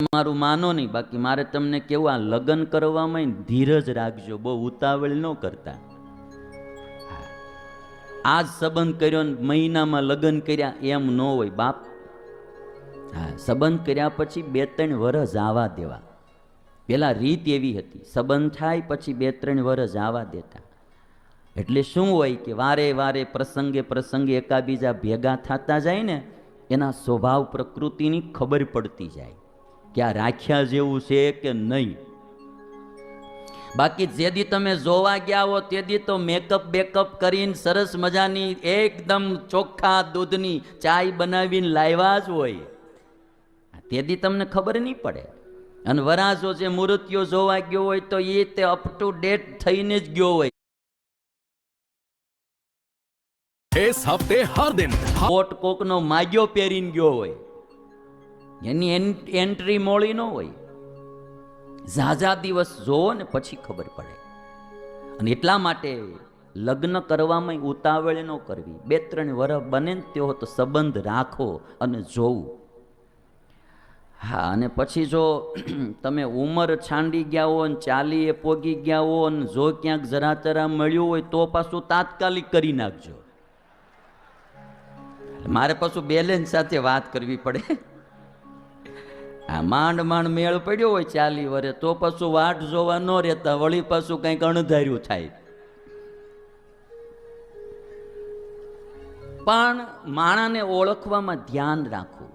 મારું માનો નહીં, બાકી મારે તમને કેવું, આ લગ્ન કરવામાં ધીરજ રાખજો, બહુ ઉતાવળ ન કરતા. આજ સંબંધ કર્યો ને મહિનામાં લગ્ન કર્યા એમ ન હોય બાપ. હા, સંબંધ કર્યા પછી 2-3 વર્ષ આવવા દેવા. પેલા રીત એવી હતી, સંબંધ થાય પછી 2-3 વર્ષ આવવા દેતા. એટલે શું હોય કે વારે વારે પ્રસંગે પ્રસંગે એકાબીજા ભેગા થતા જાય ને, એના સ્વભાવ પ્રકૃતિની ખબર પડતી જાય કે આ રાખ્યા જેવું છે કે નહીં. બાકી જેદી તમે જોવા ગયા હો તેદી તો મેકઅપ બેકઅપ કરીને સરસ મજાની એકદમ ચોખ્ખા દૂધની ચાય બનાવીને લાવ્યા જ હોય, તેદી તમને ખબર નહીં પડે. અને વરાજો જે મૂર્તિઓ જોવા ગયો હોય તો એ તે અપ ટુ ડેટ થઈને જ ગયો હોય. इस हफ्ते हर दिन કોટ કોકનો માગ્યો પહેરીને ગયો હોય, એની એન્ટ્રી મોળી ન હોય. ઝાઝા દિવસ જોવો ને પછી ખબર પડે. અને એટલા માટે લગ્ન કરવામાં ઉતાવળ ન કરવી. 2-3 વર્ષ બને ને તેઓ તો સંબંધ રાખો અને જોવું. હા, અને પછી જો તમે ઉંમર છાંડી ગયા હો ને 40 પોગી ગયા હો ને જો ક્યાંક જરા તરા મળ્યું હોય તો પાછું તાત્કાલિક કરી નાખજો. મારે પાછું બેલેન્સ સાથે વાત કરવી પડે. આ માંડ માંડ મેળ પડ્યો હોય 40 વર્ષે તો પાછું વાટ જોવા ન રહેતા, વળી પાછું કંઈક અણધાર્યું થાય. પણ માણાને ઓળખવામાં ધ્યાન રાખવું.